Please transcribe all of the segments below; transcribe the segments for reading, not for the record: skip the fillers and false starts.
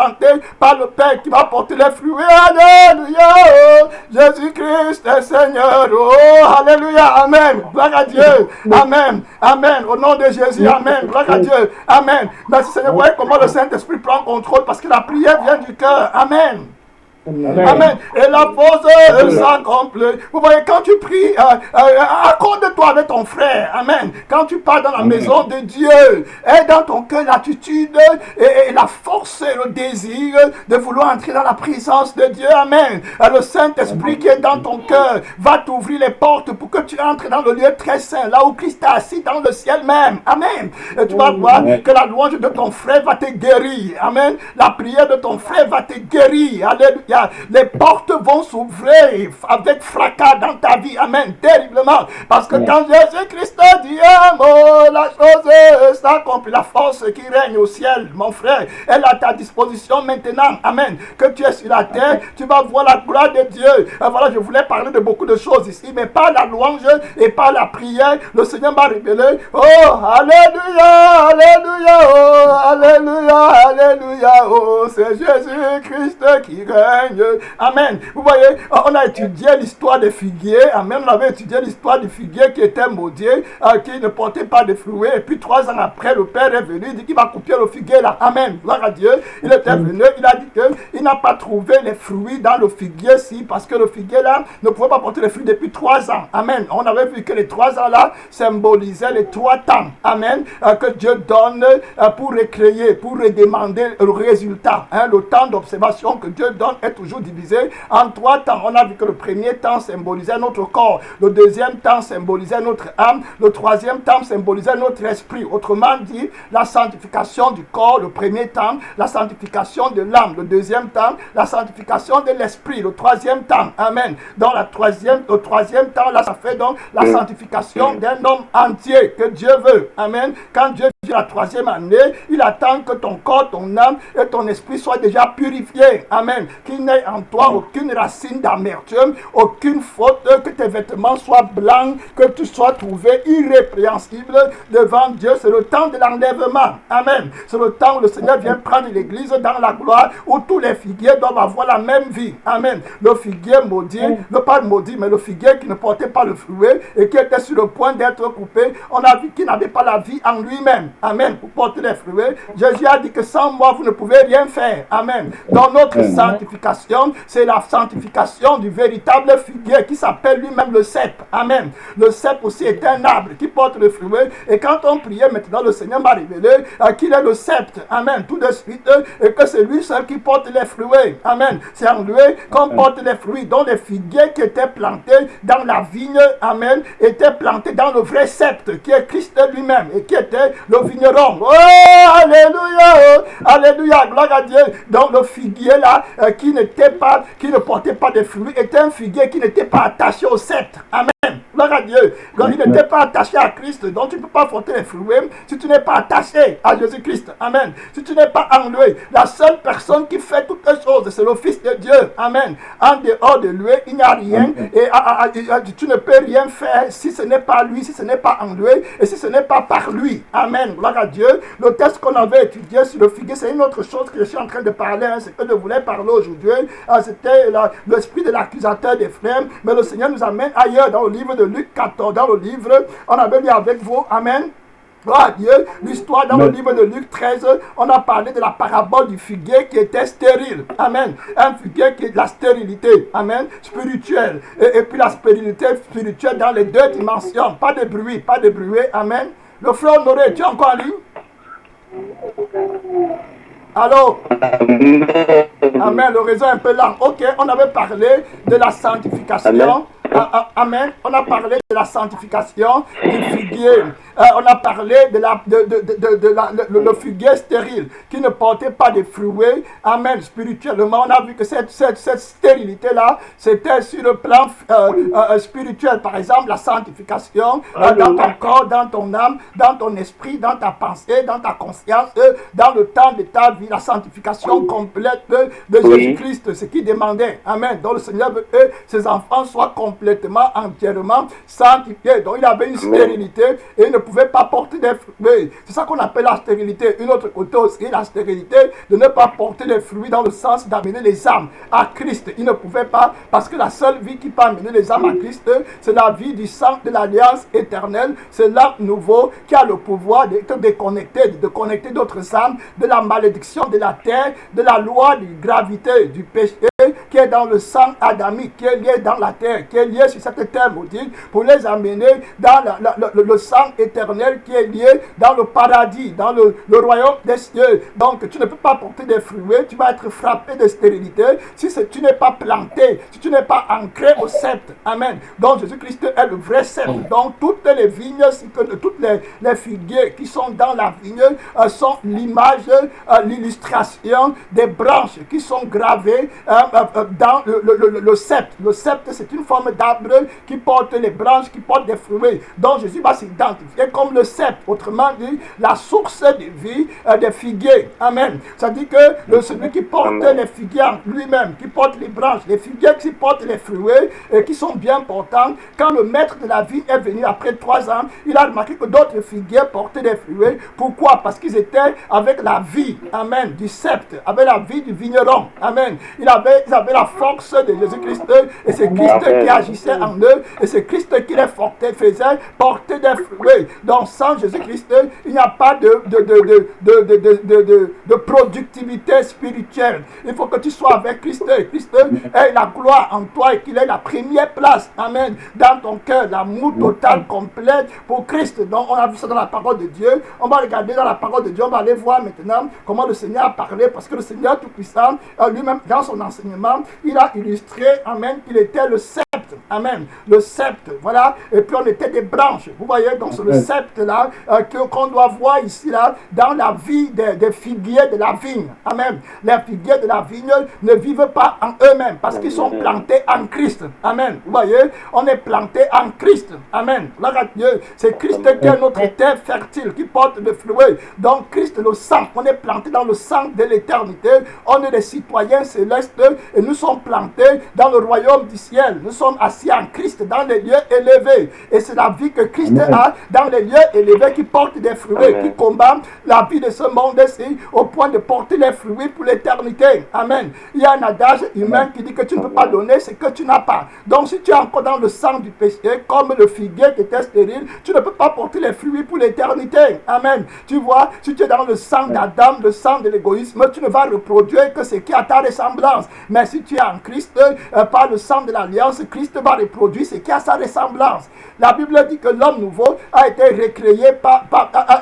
planté par le Père qui va porter les fruits. Alléluia, oh, Jésus-Christ est Seigneur. Oh, alléluia, amen. Gloire à Dieu. Amen, amen. Au nom de Jésus, amen. Gloire à Dieu. Amen. Merci Seigneur. Vous voyez comment le Saint-Esprit prend contrôle parce que la prière vient du cœur. Amen. Amen. Amen. Et la force s'accomplit. Vous voyez, quand tu pries, accorde-toi avec ton frère. Amen. Quand tu pars dans la maison de Dieu, aie dans ton cœur l'attitude et la force et le désir de vouloir entrer dans la présence de Dieu. Amen. Le Saint-Esprit qui est dans ton cœur va t'ouvrir les portes pour que tu entres dans le lieu très saint, là où Christ est assis dans le ciel même. Amen. Et tu vas voir que la louange de ton frère va te guérir. Amen. La prière de ton frère va te guérir. Alléluia. Les portes vont s'ouvrir avec fracas dans ta vie. Amen. Terriblement. Parce que quand Jésus-Christ dit un mot, la chose s'accomplit. La force qui règne au ciel, mon frère, elle est à ta disposition maintenant. Amen. Que tu es sur la terre, tu vas voir la gloire de Dieu. Voilà, je voulais parler de beaucoup de choses ici, mais par la louange et par la prière, le Seigneur m'a révélé. Oh, alléluia, alléluia, oh, alléluia, alléluia, oh, c'est Jésus-Christ qui règne. Amen. Vous voyez, on a étudié l'histoire des figuiers. Amen. On avait étudié l'histoire du figuier qui était maudit, qui ne portait pas de fruits. Et puis 3 ans après, le père est venu, il dit qu'il va couper le figuier là. Amen. Gloire à Dieu. Il était venu, il a dit qu'il n'a pas trouvé les fruits dans le figuier-ci parce que le figuier là ne pouvait pas porter les fruits depuis 3 ans. Amen. On avait vu que les 3 ans là symbolisaient les 3 temps. Amen. Que Dieu donne pour recréer, pour redemander le résultat. Le temps d'observation que Dieu donne est toujours divisé en 3 temps. On a vu que le premier temps symbolisait notre corps, le deuxième temps symbolisait notre âme, le troisième temps symbolisait notre esprit. Autrement dit, la sanctification du corps, le premier temps, la sanctification de l'âme, le deuxième temps, la sanctification de l'esprit, le troisième temps. Amen. Dans le troisième temps, là, ça fait donc la sanctification d'un homme entier que Dieu veut. Amen. Quand Dieu vient la 3e année, il attend que ton corps, ton âme et ton esprit soient déjà purifiés. Amen. Qu'il n'ait en toi aucune racine d'amertume, aucune faute, que tes vêtements soient blancs, que tu sois trouvé irrépréhensible devant Dieu. C'est le temps de l'enlèvement. Amen. C'est le temps où le Seigneur vient prendre l'église dans la gloire, où tous les figuiers doivent avoir la même vie. Amen. Le figuier maudit, pas maudit, mais le figuier qui ne portait pas le fruit et qui était sur le point d'être coupé, on a vu qu'il n'avait pas la vie en lui-même. Amen. Pour porter les fruits. Jésus a dit que sans moi, vous ne pouvez rien faire. Amen. Dans notre sanctification, c'est la sanctification du véritable figuier qui s'appelle lui-même le cep. Amen. Le cep aussi est un arbre qui porte le fruit. Et quand on priait maintenant, le Seigneur m'a révélé qu'il est le sceptre. Amen. Tout de suite, et que c'est lui seul qui porte les fruits. Amen. C'est en lui qu'on porte les fruits. Donc les figuiers qui étaient plantés dans la vigne, amen, étaient plantés dans le vrai sceptre qui est Christ lui-même et qui était le vigneron. Oh, alléluia, oh, alléluia, gloire à Dieu. Donc le figuier là, qui ne portait pas de fruits, était un figuier qui n'était pas attaché au sceptre. Amen. Gloire à Dieu. Donc il n'était pas attaché à Christ. Donc tu ne peux pas porter les fruits si tu n'es pas attaché à Jésus-Christ. Amen. Si tu n'es pas en lui. La seule personne qui fait toutes les choses, c'est le Fils de Dieu. Amen. En dehors de lui, il n'y a rien. Et tu ne peux rien faire si ce n'est pas lui, si ce n'est pas en lui, et si ce n'est pas par lui. Amen. Gloire à Dieu. Le texte qu'on avait étudié sur le figuier, c'est une autre chose que je suis en train de parler. C'est que je voulais parler aujourd'hui. C'était l'esprit de l'accusateur des frères. Mais le Seigneur nous amène ailleurs dans le livre de Luc 14. Dans le livre, on avait lu avec vous. Amen. Gloire à Dieu. L'histoire dans le livre de Luc 13, on a parlé de la parabole du figuier qui était stérile. Amen. Un figuier qui est de la stérilité. Amen. Spirituelle. Et puis la stérilité spirituelle dans les 2 dimensions. Pas de bruit, pas de bruit. Amen. Le frère Honoré, tu es encore en ligne? Allô? Amen. Le réseau est un peu lent. Ok, on avait parlé de la sanctification. Amen. On a parlé de la sanctification du figuier. On a parlé de le figuier stérile qui ne portait pas de fruits. Amen. Spirituellement, on a vu que cette stérilité-là, c'était sur le plan spirituel. Par exemple, la sanctification dans ton corps, dans ton âme, dans ton esprit, dans ta pensée, dans ta conscience, dans le temps de ta vie. La sanctification complète de Jésus-Christ, ce qu'il demandait. Amen. Donc le Seigneur veut que ses enfants soient complètement, entièrement sanctifié. Donc il avait une stérilité et il ne pouvait pas porter des fruits. C'est ça qu'on appelle la stérilité. Une autre côté aussi, la stérilité de ne pas porter les fruits dans le sens d'amener les âmes à Christ. Il ne pouvait pas, parce que la seule vie qui peut amener les âmes à Christ, c'est la vie du sang de l'alliance éternelle. C'est l'âme nouveau qui a le pouvoir de déconnecter, de connecter d'autres âmes de la malédiction de la terre, de la loi de gravité, du péché qui est dans le sang adamique, qui est lié dans la terre, qui est lié sur cette terre maudite, pour les amener dans le sang éternel qui est lié dans le paradis, dans le royaume des cieux. Donc tu ne peux pas porter des fruits, tu vas être frappé de stérilité si tu n'es pas planté, si tu n'es pas ancré au sceptre. Amen. Donc Jésus-Christ est le vrai sceptre. Donc toutes les vignes, toutes les figuiers qui sont dans la vigne sont l'image, l'illustration des branches qui sont gravées dans le sceptre. Le sceptre, c'est une forme d'arbre qui porte les branches, qui porte des fruits. Donc Jésus va s'identifier comme le sceptre, autrement dit, la source de vie des figuiers. Amen. Ça dit que celui qui porte les figuiers lui-même, qui porte les branches, les figuiers qui portent les fruits et qui sont bien portants, quand le maître de la vie est venu après 3 ans, il a remarqué que d'autres figuiers portaient des fruits. Pourquoi? Parce qu'ils étaient avec la vie, amen, du sceptre, avec la vie du vigneron. Amen. Ils avaient la force de Jésus-Christ et c'est Christ qui agissait en eux et c'est Christ qui les faisait porter des fruits. Donc sans Jésus-Christ, il n'y a pas de productivité spirituelle. Il faut que tu sois avec Christ. Christ ait la gloire en toi et qu'il ait la première place. Amen. Dans ton cœur, l'amour total, complet pour Christ. Donc on a vu ça dans la parole de Dieu. On va regarder dans la parole de Dieu. On va aller voir maintenant comment le Seigneur a parlé, parce que le Seigneur Tout-Puissant, lui-même, dans son enseignement, il a illustré, amen, qu'il était le sceptre. Amen. Le sceptre, voilà. Et puis on était des branches. Vous voyez, donc c'est le sceptre là qu'on doit voir ici là dans la vie des figuiers de la vigne. Amen. Les figuiers de la vigne ne vivent pas en eux-mêmes parce qu'ils sont plantés en Christ. Amen. Vous voyez, on est planté en Christ. Amen. Dieu, c'est Christ qui est notre terre fertile, qui porte des fruits. Donc Christ, le sang, on est planté dans le sang de l'éternité. On est des citoyens célestes et nous sommes plantés dans le royaume du ciel. Nous sommes assis en Christ dans les lieux élevés. Et c'est la vie que Christ a dans les lieux élevés qui porte des fruits, qui combat la vie de ce monde-ci au point de porter les fruits pour l'éternité. Amen. Il y a un adage humain qui dit que tu ne peux pas donner ce que tu n'as pas. Donc si tu es encore dans le sang du péché, comme le figuier qui était stérile, tu ne peux pas porter les fruits pour l'éternité. Amen. Tu vois, si tu es dans le sang d'Adam, le sang de l'égoïsme, tu ne vas reproduire que ce qui a ta ressemblance. Mais si tu es en Christ, par le sang de l'alliance, Christ va reproduire ce qui a sa ressemblance. La Bible dit que l'homme nouveau a été recréé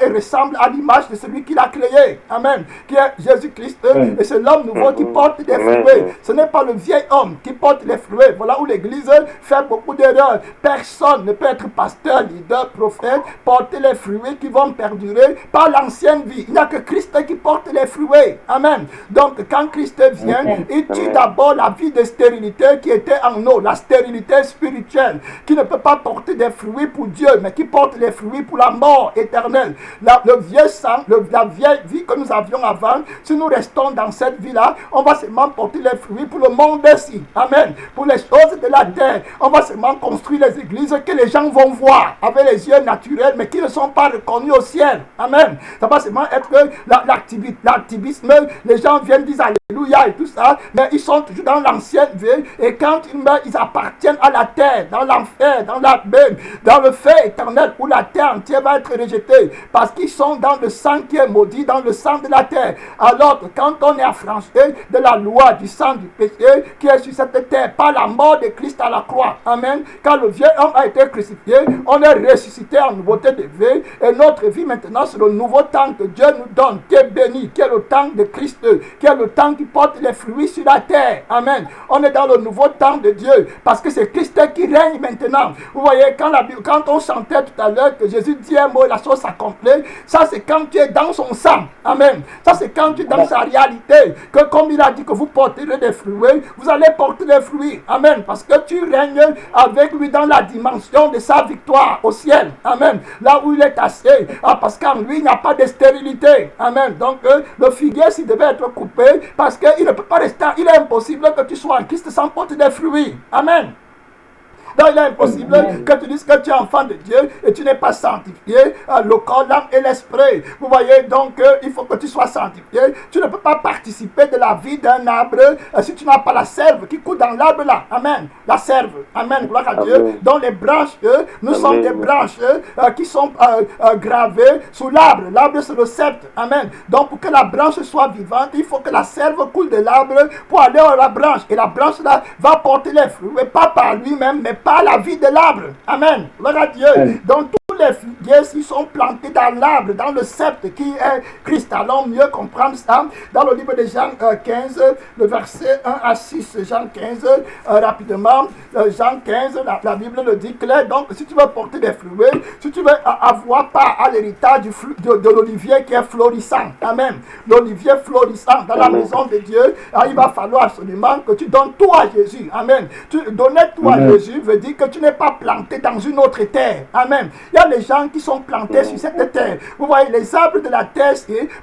et ressemble à l'image de celui qui l'a créé. Amen. Qui est Jésus-Christ. Et c'est l'homme nouveau qui porte des fruits. Ce n'est pas le vieil homme qui porte les fruits. Voilà où l'Église fait beaucoup d'erreurs. Personne ne peut être pasteur, leader, prophète, porter les fruits qui vont perdurer par l'ancienne vie. Il n'y a que Christ qui porte les fruits. Amen. Donc quand Christ vient, il tue d'abord la vie de stérilité qui était en nous, la stérilité spirituelle, qui ne peut pas porter des fruits pour Dieu, mais qui porte les fruits pour la mort éternelle. Le vieux sang, la vieille vie que nous avions avant, si nous restons dans cette vie-là, on va seulement porter les fruits pour le monde-ci. Amen. Pour les choses de la terre, on va seulement construire les églises que les gens vont voir avec les yeux naturels, mais qui ne sont pas reconnus au ciel. Amen. Ça va seulement être l'activisme. Les gens viennent dire Alléluia et tout ça, mais ils sont toujours dans l'ancienne vie, et quand ils meurent, ils appartiennent à la terre, dans l'enfer, dans l'abîme, dans le feu éternel où la terre entière va être rejetée, parce qu'ils sont dans le sang qui est maudit, dans le sang de la terre. Alors que quand on est affranchi de la loi du sang du péché qui est sur cette terre, par la mort de Christ à la croix, amen, quand le vieux homme a été crucifié, on est ressuscité en nouveauté de vie, et notre vie maintenant c'est le nouveau temps que Dieu nous donne, qui est béni, qui est le temps de Christ, qui est le temps qui porte les fruits sur la terre. Amen. On est dans le nouveau temps de Dieu, parce que c'est Christ qui règne maintenant. Vous voyez, quand on chantait tout à l'heure que Jésus dit un mot et la chose s'accomplit, ça c'est quand tu es dans son sang. Amen. Ça c'est quand tu es dans sa réalité, que comme il a dit que vous porterez des fruits, vous allez porter des fruits. Amen. Parce que tu règnes avec lui dans la dimension de sa victoire au ciel. Amen. Là où il est assis. Parce qu'en lui, il n'y a pas de stérilité. Amen. Donc, le figuier, s'il devait être coupé, parce qu'il ne peut pas rester, il est impossible que tu sois en Christ sans porter des fruits. Amen. Donc il est impossible que tu dises que tu es enfant de Dieu et tu n'es pas sanctifié, le corps, l'âme et l'esprit. Vous voyez donc, il faut que tu sois sanctifié. Tu ne peux pas participer de la vie d'un arbre si tu n'as pas la sève qui coule dans l'arbre là. Amen. La sève. Amen. Gloire à Dieu. Dans les branches, nous sommes des branches qui sont gravées sous l'arbre. L'arbre c'est le sceptre. Amen. Donc pour que la branche soit vivante, il faut que la sève coule de l'arbre pour aller à la branche. Et la branche là va porter les fruits, mais pas par lui-même, mais par la vie de l'arbre. Amen. Gloire à Dieu. Donc tous les figuiers, s'ils sont plantés dans l'arbre, dans le sceptre qui est Christ. Allons mieux comprendre ça dans le livre de Jean 15, le verset 1 à 6. Jean 15, rapidement. Jean 15, la Bible le dit clair. Donc, si tu veux porter des fruits, si tu veux avoir part à l'héritage de l'olivier qui est florissant. Amen. L'olivier florissant dans la maison de Dieu, il va falloir absolument que tu donnes tout à Jésus. Amen. Donner tout à Jésus veut dire que tu n'es pas planté dans une autre terre. Amen. Il y a les gens qui sont plantés sur cette terre. Vous voyez, les arbres de la terre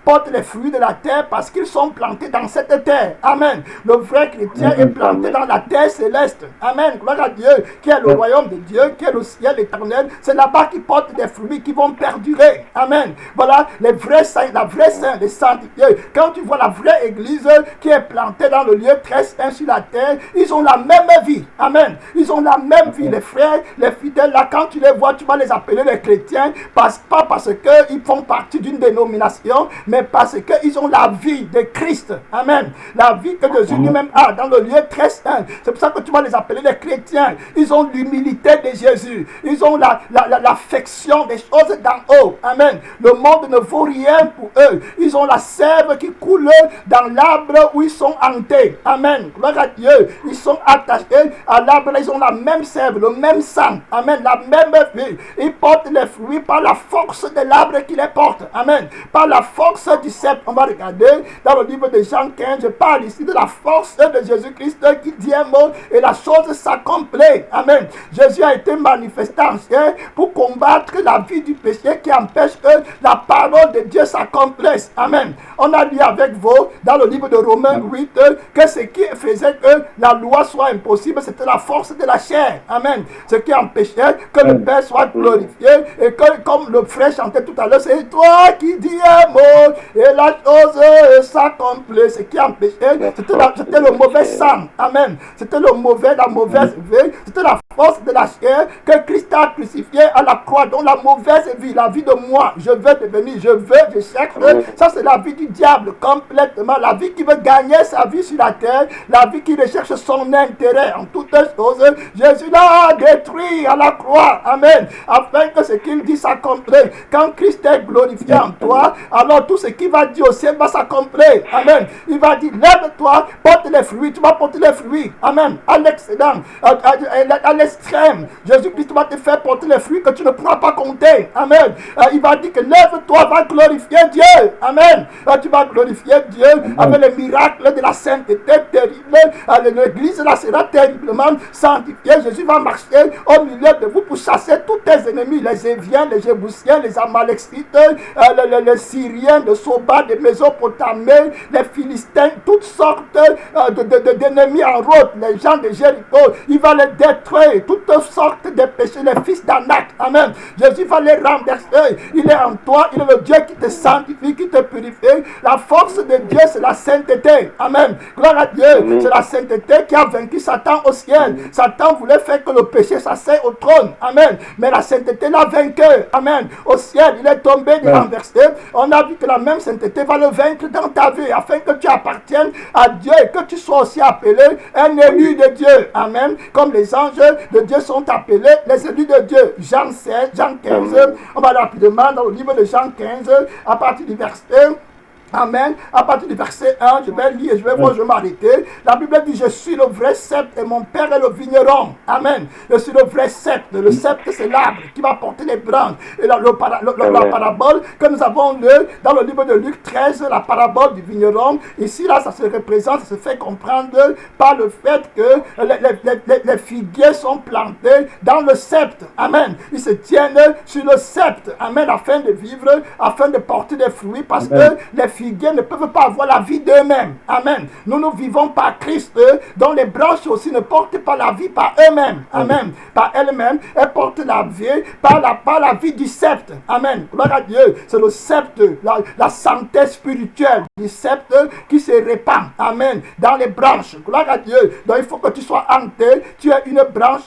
portent les fruits de la terre parce qu'ils sont plantés dans cette terre. Amen. Le vrai chrétien est planté dans la terre céleste. Amen. Gloire à Dieu, qui est le royaume de Dieu, qui est le ciel éternel. C'est là-bas qu'ils portent des fruits qui vont perdurer. Amen. Voilà les vrais saints, la vraie saint, les sanctifiés. Quand tu vois la vraie église qui est plantée dans le lieu très saint sur la terre, ils ont la même vie. Amen. Ils ont la même vie. Les frères, les fidèles, là, quand tu les vois, tu vas les appeler les chrétiens, pas parce qu'ils font partie d'une dénomination, mais parce qu'ils ont la vie de Christ. Amen. La vie que Jésus lui-même a dans le lieu très saint. C'est pour ça que tu vas les appeler les chrétiens. Ils ont l'humilité de Jésus. Ils ont l'affection des choses d'en haut. Amen. Le monde ne vaut rien pour eux. Ils ont la sève qui coule dans l'arbre où ils sont hantés. Amen. Gloire à Dieu. Ils sont attachés à l'arbre. Ils ont la même sève, le même sang. Amen. La même vie. Ils portent les fruits par la force de l'arbre qui les porte. Amen. Par la force du sceptre. On va regarder dans le livre de Jean 15. Je parle ici de la force de Jésus-Christ qui dit un mot et la chose s'accomplit. Amen. Jésus a été manifesté en chair pour combattre la vie du péché qui empêche que la parole de Dieu s'accomplisse. Amen. On a lu avec vous dans le livre de Romains 8 que ce qui faisait que la loi soit impossible, c'était la force de la chair. Amen. Ce qui empêchait que le Père soit glorifié et que, comme le frère chantait tout à l'heure, c'est toi qui dis un mot et la chose s'accomplit. Ce qui empêchait, c'était le mauvais sang. Amen. C'était la mauvaise vie. C'était la force de la chair que Christ a crucifié à la croix. Donc la mauvaise vie, la vie de moi, je veux devenir, je cherche. Ça c'est la vie du diable complètement. La vie qui veut gagner sa vie sur la terre. La vie qui recherche son intérêt en toutes choses. Jésus l'a détruit à la croix. Amen. Afin que ce qu'il dit s'accomplisse. Quand Christ est glorifié en toi, alors tout ce qu'il va dire au ciel va s'accomplir. Amen. Il va dire, lève-toi, porte les fruits. Tu vas porter les fruits. Amen. À l'excédent, à l'extrême. Jésus-Christ va te faire porter les fruits que tu ne pourras pas compter. Amen. Il va dire que lève-toi, va glorifier Dieu. Amen. Tu vas glorifier Dieu avec les miracles de la sainteté terrible. L'église là sera terriblement sanctifiée. Jésus va marcher au milieu de vous pour chasser tous tes ennemis, les Éviens, les Jébusiens, les Amalexites, les Syriens, de Soba, de Mésopotamie, les Philistins, toutes sortes d'ennemis en route, les gens de Jéricho. Il va les détruire, toutes sortes de péchés, les fils d'Anak. Amen. Jésus va les renverser. Il est en toi, il est le Dieu qui te sanctifie, qui te purifie. La force de Dieu, c'est la sainteté. Amen. Gloire à Dieu. C'est la sainteté qui a vaincu Satan au ciel. Satan voulait faire que le péché s'asseye au trône. Amen. Mais la sainteté l'a vaincu. Amen. Au ciel, il est tombé, il est renversé. On a vu que la même sainteté va le vaincre dans ta vie, afin que tu appartiennes à Dieu et que tu sois aussi appelé un élu de Dieu. Amen. Comme les anges de Dieu sont appelés les élus de Dieu. Jean 16, Jean 15. On va rapidement dans le livre de Jean 15, à partir du verset. Amen. À partir du verset 1, je vais lire, je vais m'arrêter. La Bible dit, je suis le vrai sceptre et mon Père est le vigneron. Amen. Je suis le vrai sceptre. Le sceptre, c'est l'arbre qui va porter les branches. Et la parabole que nous avons lue dans le livre de Luc 13, la parabole du vigneron. Ici, là, ça se représente, ça se fait comprendre par le fait que les figuiers sont plantés dans le sceptre. Amen. Ils se tiennent sur le sceptre. Amen. Afin de vivre, afin de porter des fruits, parce que les figuiers ne peuvent pas avoir la vie d'eux-mêmes. Amen. Nous nous vivons par Christ, dont les branches aussi ne portent pas la vie par eux-mêmes. Amen. Par elles-mêmes, elles portent la vie par la vie du sceptre. Amen. Gloire à Dieu. C'est le sceptre, la santé spirituelle du sceptre qui se répand. Amen. Dans les branches. Gloire à Dieu. Donc il faut que tu sois hanté. Tu es une branche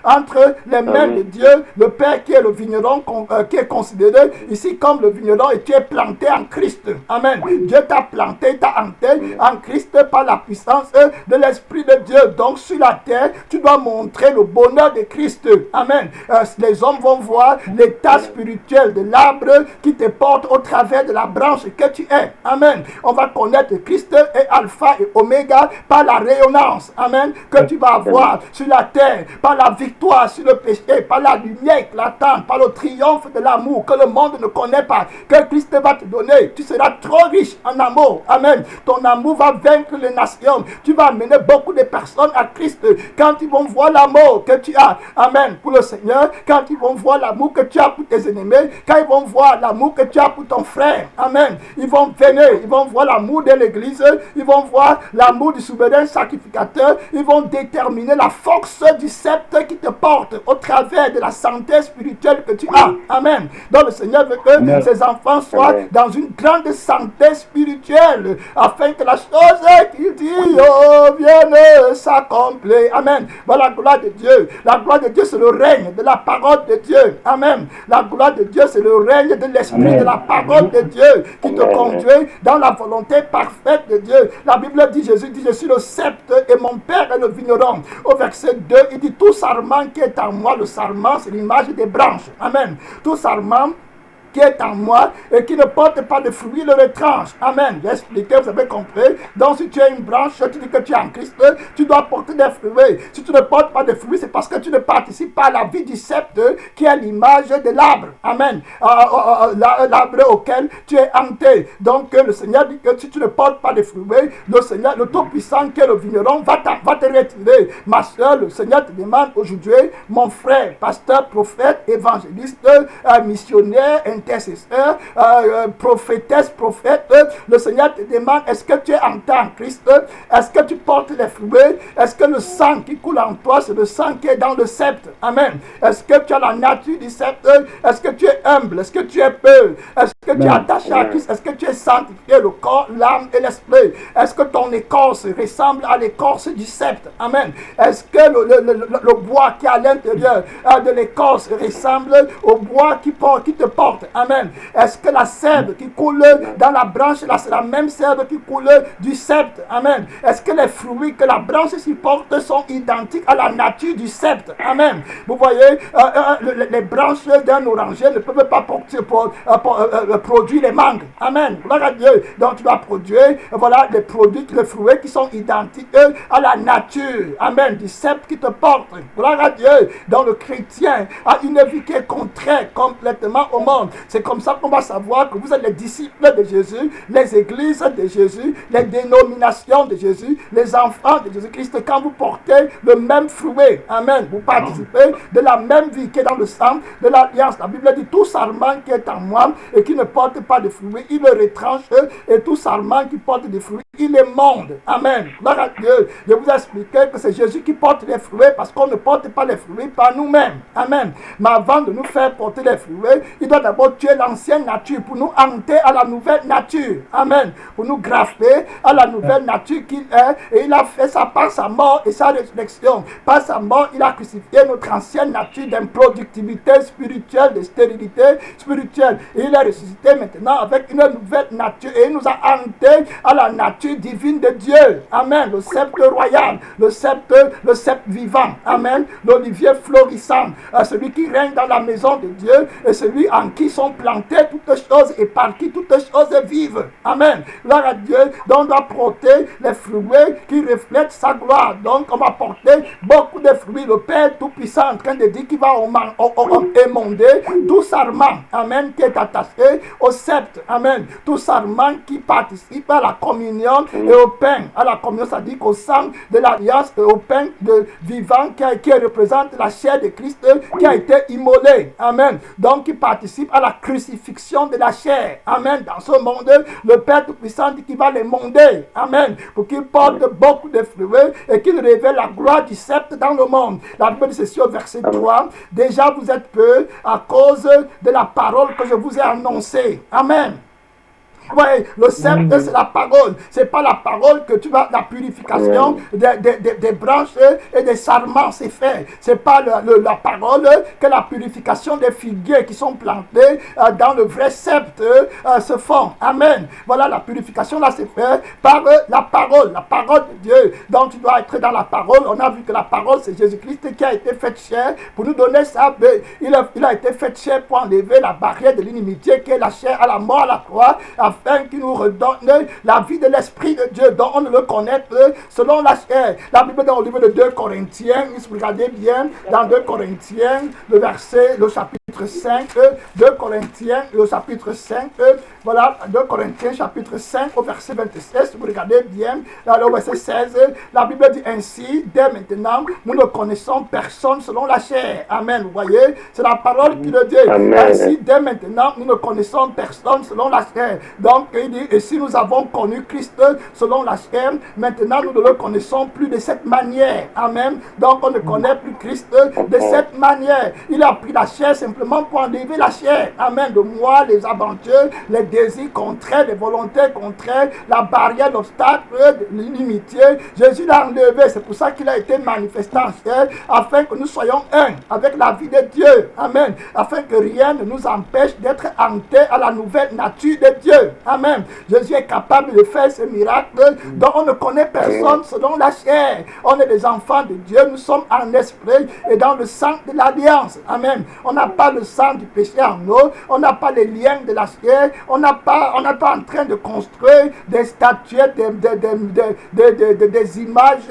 entre les mains de Dieu, le Père qui est le vigneron, qui est considéré ici comme le vigneron, et tu es planté en Christ. Amen. Dieu t'a planté, t'a hanté en Christ par la puissance de l'Esprit de Dieu. Donc sur la terre, tu dois montrer le bonheur de Christ. Amen. Les hommes vont voir l'état spirituel de l'arbre qui te porte au travers de la branche que tu es. Amen. On va connaître Christ et Alpha et Oméga par la rayonnance. Amen. Que tu vas avoir sur la terre, par la victoire sur le péché, par la lumière éclatante, par le triomphe de l'amour que le monde ne connaît pas, que Christ va te donner. Tu seras trop riche en amour. Amen. Ton amour va vaincre les nations. Tu vas amener beaucoup de personnes à Christ quand ils vont voir l'amour que tu as. Amen. Pour le Seigneur, quand ils vont voir l'amour que tu as pour tes ennemis, quand ils vont voir l'amour que tu as pour ton frère. Amen. Ils vont venir, ils vont voir l'amour de l'Église, ils vont voir l'amour du souverain sacrificateur, ils vont déterminer la force du sceptre qui te porte au travers de la santé spirituelle que tu as. Amen. Donc le Seigneur veut que ses enfants soient dans une grande santé spirituelle, afin que la chose qu'il dit vienne s'accomplir. Amen. Voilà la gloire de Dieu. La gloire de Dieu, c'est le règne de la parole de Dieu. Amen. La gloire de Dieu, c'est le règne de l'esprit de la parole de Dieu qui te conduit dans la volonté parfaite de Dieu. La Bible dit, Jésus dit, je suis le sceptre et mon Père est le vigneron. Au verset 2, il dit, tout sarment qui est en moi, le sarment, c'est l'image des branches. Amen. Tout sarment qui est en moi et qui ne porte pas de fruits, le retranche. Amen. J'ai expliqué, vous avez compris. Donc si tu es une branche, tu dis que tu es en Christ, tu dois porter des fruits. Si tu ne portes pas de fruits, c'est parce que tu ne participes pas à la vie du sceptre qui est l'image de l'arbre. Amen. L'arbre auquel tu es hanté. Donc le Seigneur dit que si tu ne portes pas de fruits, le Seigneur, le Tout-Puissant qui est le vigneron, va te retirer. Ma soeur, le Seigneur te demande aujourd'hui, mon frère, pasteur, prophète, évangéliste, missionnaire, intercesseur, prophétesse, prophète, le Seigneur te demande, est-ce que tu es en Christ? Est-ce que tu portes les fruits? Est-ce que le sang qui coule en toi, c'est le sang qui est dans le sceptre? Amen. Est-ce que tu as la nature du sceptre? Est-ce que tu es humble? Est-ce que tu es peu? Est-ce que tu es attaché à Christ? Est-ce que tu es sanctifié, le corps, l'âme et l'esprit? Est-ce que ton écorce ressemble à l'écorce du sceptre? Amen. Est-ce que le bois qui est à l'intérieur de l'écorce ressemble au bois qui te porte? Amen. Est-ce que la sève qui coule dans la branche, là, c'est la même sève qui coule du sceptre? Amen. Est-ce que les fruits que la branche supporte sont identiques à la nature du sceptre? Amen. Vous voyez, les branches d'un oranger ne peuvent pas produire les mangues. Amen. Gloire à Dieu. Donc tu dois produire, voilà, les fruits qui sont identiques à la nature. Amen. Du sceptre qui te porte. Gloire à Dieu. Donc le chrétien a une vie qui est contraire complètement au monde. C'est comme ça qu'on va savoir que vous êtes les disciples de Jésus, les églises de Jésus, les dénominations de Jésus, les enfants de Jésus-Christ. Quand vous portez le même fruit, amen, vous participez de la même vie qui est dans le sang de l'alliance. La Bible dit, tout sarment qui est en moi et qui ne porte pas de fruits, il le retranche, et tout sarment qui porte des fruits, il les monde. Amen. Gloire à Dieu. Je vous ai expliqué que c'est Jésus qui porte les fruits parce qu'on ne porte pas les fruits par nous-mêmes. Amen. Mais avant de nous faire porter les fruits, il doit d'abord tuer l'ancienne nature pour nous hanter à la nouvelle nature. Amen. Pour nous graffer à la nouvelle nature qu'il est. Et il a fait ça par sa mort et sa résurrection. Par sa mort, il a crucifié notre ancienne nature d'improductivité spirituelle, de stérilité spirituelle. Et il est ressuscité maintenant avec une nouvelle nature. Et il nous a hantés à la nature divine de Dieu. Amen. Le sceptre royal, le sceptre vivant. Amen. L'olivier florissant. Celui qui règne dans la maison de Dieu et celui en qui sont plantées toutes choses et par qui toutes choses vivent. Amen. Gloire à Dieu. Donc on doit porter les fruits qui reflètent sa gloire. Donc on va porter beaucoup de fruits. Le Père Tout-Puissant en train de dire qu'il va émonder tout sarment. Amen. Qui est attaché au sceptre. Amen. Tout sarment qui participe à la communion communion et au pain. À la communion, ça dit qu'au sang de l'alliance et au pain vivant qui représente la chair de Christ qui a été immolée. Amen. Donc, il participe à la crucifixion de la chair. Amen. Dans ce monde, le Père Tout-Puissant dit qu'il va les monder. Amen. Pour qu'ils portent beaucoup de fruits et qu'ils révèlent la gloire du sceptre dans le monde. La Bible dit ceci au verset 3. Déjà, vous êtes peu à cause de la parole que je vous ai annoncée. Amen. Oui, le sceptre, c'est la parole. C'est pas la parole que tu vas, la purification des branches et des sarments, c'est fait. C'est pas la parole que la purification des figuiers qui sont plantés dans le vrai sceptre se font. Amen. Voilà, la purification là, c'est fait par la parole de Dieu. Donc, tu dois être dans la parole. On a vu que la parole, c'est Jésus-Christ qui a été fait chair pour nous donner ça. Il a été fait chair pour enlever la barrière de l'inimitié qui est la chair à la mort à la croix, afin qu'il nous redonne la vie de l'Esprit de Dieu, dont on ne le connaît selon la chair. La Bible dans le livre de 2 Corinthiens, si vous regardez bien, dans 2 Corinthiens, le chapitre 5, 2 Corinthiens, le chapitre 5, voilà, 2 Corinthiens, chapitre 5, au verset 26, si vous regardez bien, dans le verset 16, la Bible dit ainsi, dès maintenant, nous ne connaissons personne selon la chair. Amen, vous voyez, c'est la parole qui le dit. Ainsi, dès maintenant, nous ne connaissons personne selon la chair. Donc, il dit, et si nous avons connu Christ selon la chair, maintenant nous ne le connaissons plus de cette manière. Amen. Donc, on ne connaît plus Christ de cette manière. Il a pris la chair simplement pour enlever la chair. Amen. De moi, les aventures, les désirs contraires, les volontés contraires, la barrière, l'obstacle, l'inimitié. Jésus l'a enlevé. C'est pour ça qu'il a été manifesté en chair, afin que nous soyons un avec la vie de Dieu. Amen. Afin que rien ne nous empêche d'être hantés à la nouvelle nature de Dieu. Amen. Jésus est capable de faire ce miracle dont on ne connaît personne selon la chair. On est des enfants de Dieu, nous sommes en esprit et dans le sang de l'alliance. Amen. On n'a pas le sang du péché en nous, on n'a pas les liens de la chair, on n'est pas en train de construire des statuettes, des images,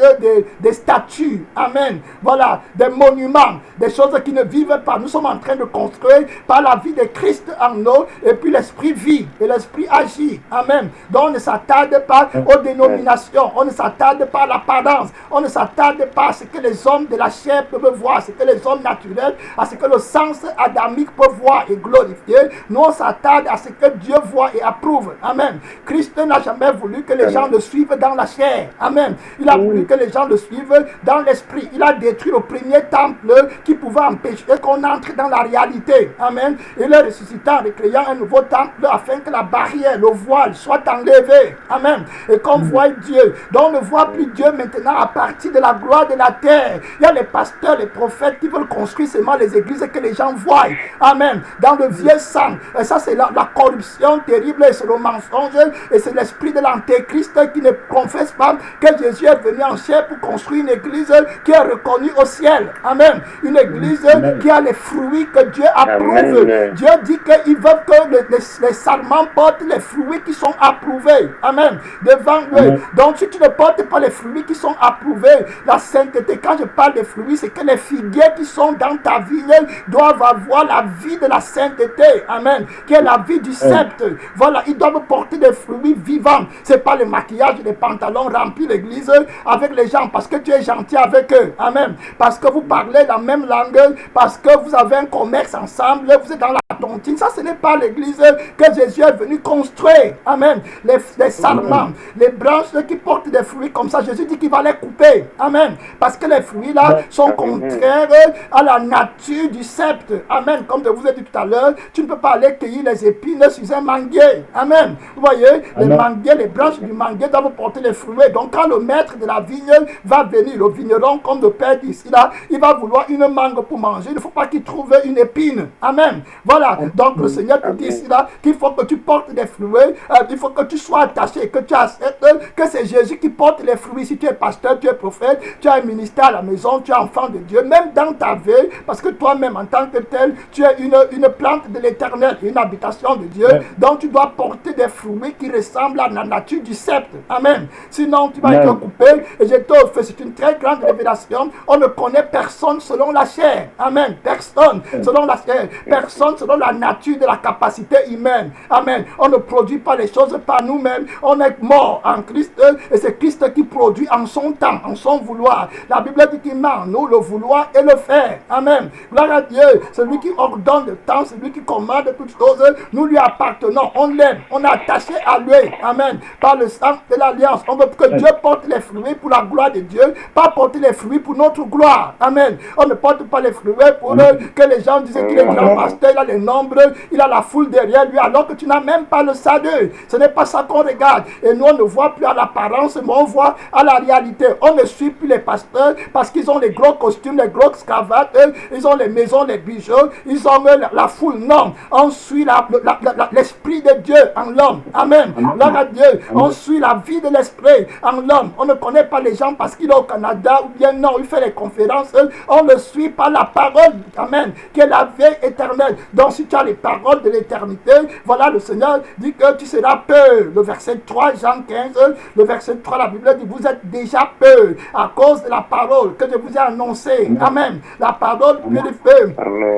des statues. Amen. Voilà, des monuments, des choses qui ne vivent pas. Nous sommes en train de construire par la vie de Christ en nous, et puis l'esprit vit et l'esprit agit. Amen. Donc on ne s'attarde pas aux dénominations, on ne s'attarde pas à l'apparence, on ne s'attarde pas à ce que les hommes de la chair peuvent voir, ce que les hommes naturels, à ce que le sens adamique peut voir et glorifier. Nous on s'attarde à ce que Dieu voit et approuve. Amen. Christ n'a jamais voulu que les gens le suivent dans la chair. Amen. Il a voulu que les gens le suivent dans l'esprit. Il a détruit le premier temple qui pouvait empêcher qu'on entre dans la réalité. Amen. Il est ressuscité en recréant un nouveau temple afin que la barrière, le voile soit enlevé. Amen. Et qu'on voit Dieu. Donc on ne voit plus Dieu maintenant à partir de la gloire de la terre. Il y a les pasteurs, les prophètes qui veulent construire seulement les églises que les gens voient. Amen. Dans le vieux sang. Et ça c'est la corruption terrible et c'est le mensonge et c'est l'esprit de l'antéchrist qui ne confesse pas que Jésus est venu en chair pour construire une église qui est reconnue au ciel. Amen. Une église qui a les fruits que Dieu approuve. Dieu dit qu'il veut que les sarments portent les fruits qui sont approuvés. Amen. Devant eux. Donc si tu ne portes pas les fruits qui sont approuvés, la sainteté, quand je parle de fruits, c'est que les figuiers qui sont dans ta vie doivent avoir la vie de la sainteté. Amen. Qui est la vie du sceptre. Voilà, ils doivent porter des fruits vivants. C'est pas le maquillage, les pantalons remplis l'église avec les gens parce que tu es gentil avec eux. Amen. Parce que vous parlez la même langue, parce que vous avez un commerce ensemble, vous êtes dans la tontine. Ça, ce n'est pas l'église que Jésus est venu construire. Amen. Les sarments, les branches qui portent des fruits comme ça, Jésus dit qu'il va les couper. Amen. Parce que les fruits là sont contraires à la nature du sceptre. Amen. Comme je vous ai dit tout à l'heure, tu ne peux pas aller cueillir les épines sur un manguier. Amen. Vous voyez, les manguiers, les branches du manguier doivent porter les fruits. Donc quand le maître de la vigne va venir, le vigneron, comme le Père dit ici là, il va vouloir une mangue pour manger. Il ne faut pas qu'il trouve une épine. Amen. Voilà. Donc le Seigneur te dit ici là qu'il faut que tu portes des fruits. Il faut que tu sois attaché, que tu acceptes que c'est Jésus qui porte les fruits. Si tu es pasteur, tu es prophète, tu as un ministère à la maison, tu es enfant de Dieu, même dans ta vie, parce que toi-même en tant que tel, tu es une plante de l'Éternel, une habitation de Dieu. Donc tu dois porter des fruits qui ressemblent à la nature du sceptre. Amen. Sinon tu vas être coupé. Et je te fais, c'est une très grande révélation. On ne connaît personne selon la chair. Amen. Personne selon la chair. Personne selon selon la nature de la capacité humaine. Amen. On ne produit pas les choses par nous-mêmes. On est mort en Christ et c'est Christ qui produit en son temps, en son vouloir. La Bible dit qu'il met en nous le vouloir et le faire. Amen. Gloire à Dieu. Celui qui ordonne le temps, celui qui commande toutes choses, nous lui appartenons. On l'aime. On est attaché à lui. Amen. Par le sang de l'alliance. On veut que Dieu porte les fruits pour la gloire de Dieu, pas porter les fruits pour notre gloire. Amen. On ne porte pas les fruits pour que les gens disent qu'il est grand pasteur, il a les nombres, il a la foule derrière lui, alors que tu n'as même pas le salut. Ce n'est pas ça qu'on regarde. Et nous, on ne voit plus à l'apparence, mais on voit à la réalité. On ne suit plus les pasteurs parce qu'ils ont les gros costumes, les grosses cravates, ils ont les maisons, les bijoux, ils ont la foule. Non, on suit l'esprit de Dieu en l'homme. Amen. Gloire à Dieu. On suit la vie de l'esprit en l'homme. On ne connaît pas les gens parce qu'il est au Canada ou bien non, il fait les conférences. On le suit par la parole. Amen. Qui est la vie éternelle. Donc si tu as les paroles de l'éternité, voilà, le Seigneur dit que tu seras peu. Le verset 3, Jean 15, le verset 3, la Bible dit, vous êtes déjà peu à cause de la parole que je vous ai annoncée. Amen. La parole purifie.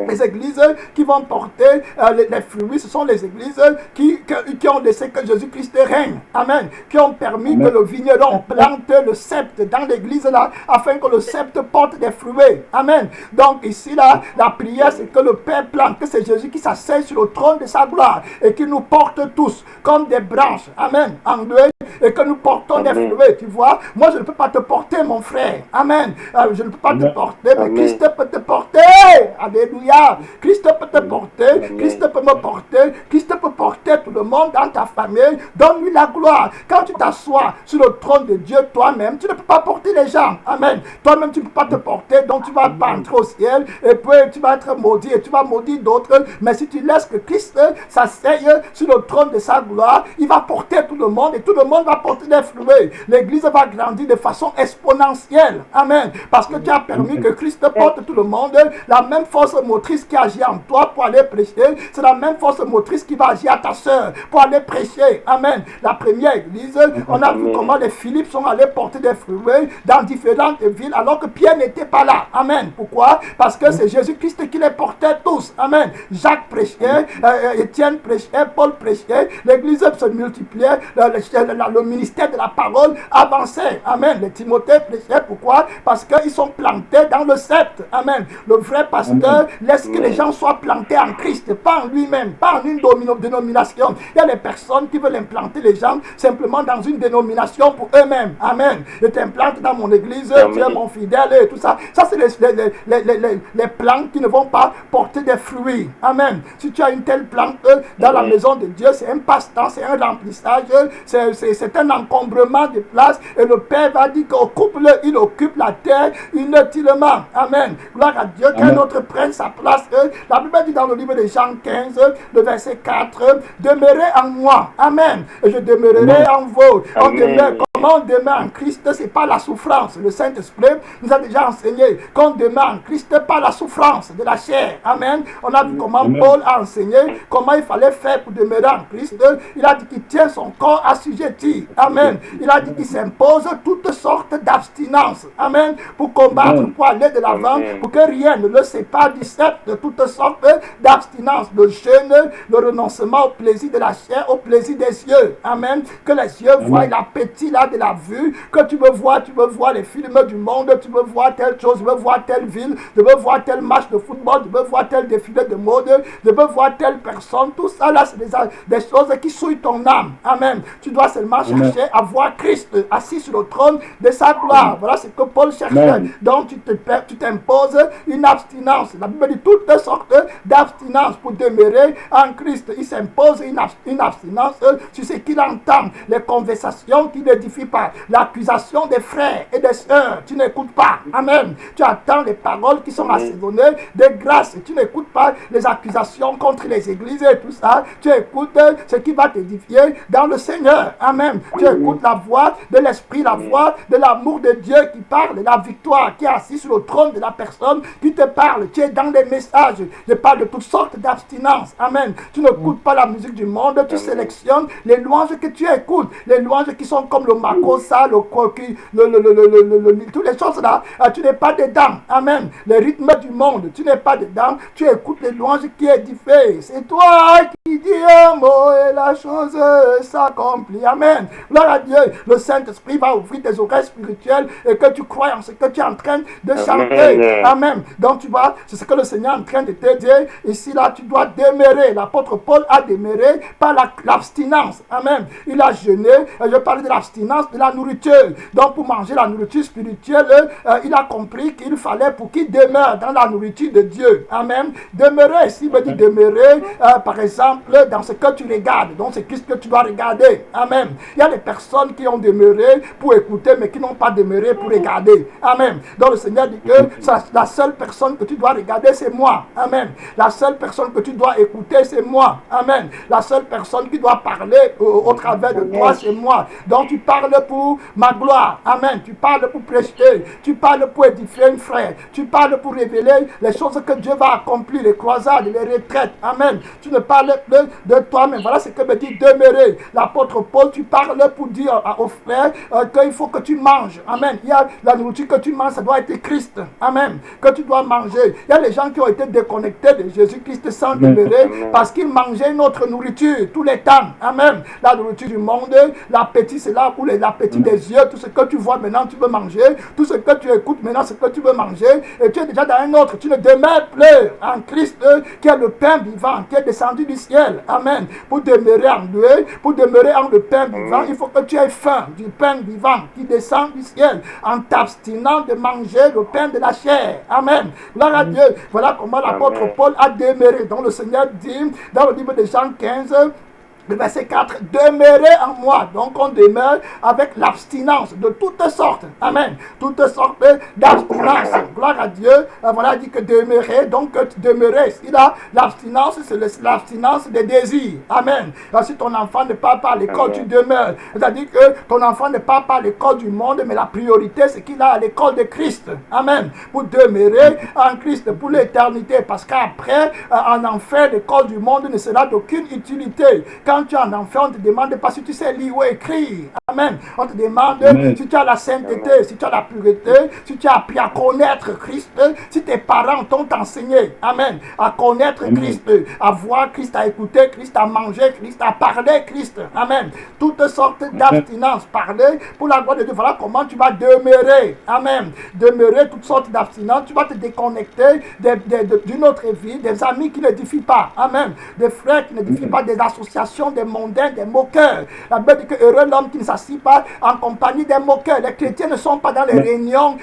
Les églises qui vont porter les fruits, ce sont les églises qui ont laissé que Jésus-Christ règne. Amen. Qui ont permis que le vigneron plante le sceptre dans l'église là, afin que le sceptre porte des fruits. Amen. Donc ici là, la prière c'est que le Père plante, que c'est Jésus qui s'assied sur le trône de sa gloire et qui nous porte tous comme des branches. Amen. En deux, et que nous portons des fruits. Tu vois, moi je ne peux pas te porter, mon frère. Amen. Je ne peux pas te porter, mais Christ peut te porter. Alléluia. Christ peut te porter. Christ peut me porter. Christ peut porter tout le monde dans ta famille. Donne-lui la gloire. Quand tu t'assois sur le trône de Dieu toi-même, tu ne peux pas porter les gens. Amen. Toi-même, tu ne peux pas te porter, donc tu vas pas entrer au ciel et puis tu vas être maudit et tu vas maudire d'autres. Mais si tu laisses que Christ s'asseye sur le trône de sa gloire, il va porter tout le monde et tout le monde va porter des fruits. L'église va grandir de façon exponentielle. Amen. Parce que tu as permis que Christ porte tout le monde. La même force motrice qui agit en toi pour aller prêcher, c'est la même force motrice qui va agir à ta soeur pour aller prêcher. Amen. La première église, on a vu comment les Philippe sont allés porter des fruits dans différentes villes alors que Pierre n'était pas là. Amen. Pourquoi? Parce que c'est Jésus-Christ qui les portait tous. Amen. Jacques prêchait, Étienne prêchait, Paul prêchait, l'église se multipliait, le ministère de la parole avançait. Amen. Les Timothée prêchaient. Pourquoi? Parce qu'ils sont plantés dans le sceptre. Amen. Le vrai pasteur laisse que les gens soient plantés en Christ, pas en lui-même, pas en une dénomination. Il y a des personnes qui veulent implanter les gens simplement dans une dénomination pour eux-mêmes. Amen. Je t'implante dans mon église, tu es mon fidèle et tout ça. Ça, c'est les plantes qui ne vont pas porter des fruits. Amen. Si tu as une telle plante dans la maison de Dieu, c'est un passe-temps, c'est un remplissage, c'est un encombrement de place. Et le Père va dire qu'occupe-le, il occupe la terre inutilement. Amen. Gloire à Dieu, qu'un autre prenne sa place. La Bible dit dans le livre de Jean 15, le verset 4, demeurez en moi. Amen. Et je demeurerai en vous. On demeure. Comment on demeure en Christ, c'est pas la souffrance. Le Saint-Esprit nous a déjà enseigné qu'on demeure en Christ, pas la souffrance de la chair. Amen. On a vu comment Paul a enseigné comment il fallait faire pour demeurer en Christ. Il a dit qu'il tient son corps assujetti. Amen. Il a dit qu'il s'impose toutes sortes d'abstinence. Amen. Pour combattre, pour aller de l'avant, pour que rien ne le sépare du sceptre de toutes sortes d'abstinence. Le jeûne, le renoncement au plaisir de la chair, au plaisir des yeux. Amen. Que les yeux voient l'appétit là de la vue, que tu veux voir les films du monde, tu veux voir telle chose, tu veux voir telle ville, tu veux voir tel match de football, tu veux voir tel défilé de mode, tu veux voir telle personne. Tout ça là, c'est des choses qui souillent ton âme. Amen. Tu dois seulement chercher à voir Christ assis sur le trône de sa gloire. Voilà ce que Paul cherchait. Donc tu t'imposes une abstinence. La Bible dit toutes sortes d'abstinence pour demeurer en Christ. Il s'impose une abstinence sur ce qu'il entend, les conversations qui n'édifient pas, l'accusation des frères et des sœurs. Tu n'écoutes pas. Amen. Tu attends les paroles qui sont assaisonnées de grâce. Tu n'écoutes pas les accusations contre les églises et tout ça. Tu écoutes ce qui va t'édifier dans le Seigneur. Amen. Tu écoutes la voix de l'Esprit, la voix de l'amour de Dieu qui parle, la victoire qui est assise sur le trône de la personne qui te parle. Tu es dans les messages. Je parle de toutes sortes d'abstinence. Amen. Tu n'écoutes pas la musique du monde. Tu sélectionnes les louanges que tu écoutes. Les louanges qui sont comme le makosa, le koki, toutes les choses là. Tu n'es pas dedans. Amen. Les rythmes du monde, tu n'es pas dedans. Tu écoutes les louanges qui édifie. C'est toi qui dis un mot et la chose s'accomplit. Amen. Gloire à Dieu. Le Saint-Esprit va ouvrir tes oreilles spirituelles et que tu crois en ce que tu es en train de chanter. Amen. Donc tu vois, c'est ce que le Seigneur est en train de te dire. Ici, là, tu dois demeurer. L'apôtre Paul a demeuré par l'abstinence. Amen. Il a jeûné. Je parle de l'abstinence de la nourriture. Donc pour manger la nourriture spirituelle, il a compris qu'il fallait pour qu'il demeure dans la nourriture de Dieu. Amen. Demeurer, ici veut dire demeurer, par exemple, dans ce que tu regardes. Donc c'est ce que tu dois regarder. Amen. Il y a des personnes qui ont demeuré pour écouter, mais qui n'ont pas demeuré pour regarder. Amen. Donc le Seigneur dit que la seule personne que tu dois regarder, c'est moi. Amen. La seule personne que tu dois écouter, c'est moi. Amen. La seule personne qui doit parler au travers de toi, c'est moi. Donc tu parles pour ma gloire. Amen. Tu parles pour prêcher. Tu parles pour édifier un frère. Tu parles pour révéler les choses que Dieu va accomplir, les croisades, les retraites. Amen. Tu ne parles plus de toi-même. Voilà ce que me dit demeurer. L'apôtre Paul, tu parles pour dire aux frères qu'il faut que tu manges. Amen. Il y a la nourriture que tu manges, ça doit être Christ. Amen. Que tu dois manger. Il y a des gens qui ont été déconnectés de Jésus-Christ sans demeurer parce qu'ils mangeaient une autre nourriture tous les temps. Amen. La nourriture du monde, l'appétit, c'est là où l'appétit des yeux, tout ce que tu vois maintenant, tu veux manger. Tout ce que tu écoutes maintenant, ce que tu veux manger. Et tu es déjà dans un autre. Tu ne demeures plus en Christ qui est le pain vivant, qui est descendu du ciel. Amen. Pour demeurer en Dieu, pour demeurer en le pain vivant, il faut que tu aies faim du pain vivant qui descend du ciel en t'abstinant de manger le pain de la chair. Amen. Gloire à Dieu. Voilà comment l'apôtre Paul a demeuré. Donc le Seigneur dit dans le livre de Jean 15, le verset 4, demeurez en moi. Donc on demeure avec l'abstinence de toutes sortes. Amen. Toutes sortes d'abstinence. Gloire à Dieu. Voilà, il dit que demeurer. Donc demeurer. Il a l'abstinence, c'est l'abstinence des désirs. Amen. Alors, si ton enfant ne part pas à l'école, tu demeures. C'est-à-dire que ton enfant ne part pas à l'école du monde, mais la priorité, c'est qu'il a à l'école de Christ. Amen. Pour demeurer en Christ pour l'éternité. Parce qu'après, en enfer, l'école du monde ne sera d'aucune utilité. Quand tu es en enfer, on ne te demande pas si tu sais lire ou écrire. Amen. On te demande si tu as la sainteté, si tu as la pureté, si tu as appris à connaître Christ, si tes parents t'ont enseigné. Amen. À connaître Christ, à voir Christ, à écouter Christ, à manger Christ, à parler Christ. Amen. Toutes sortes d'abstinence. Parler pour la gloire de Dieu. Voilà comment tu vas demeurer. Amen. Demeurer toutes sortes d'abstinence. Tu vas te déconnecter d'une autre vie, des amis qui n'édifient pas. Amen. Des frères qui n'édifient pas, des associations, des mondains, des moqueurs. La Bible dit que heureux l'homme qui ne s'assied pas en compagnie des moqueurs. Les chrétiens ne sont pas dans les réunions,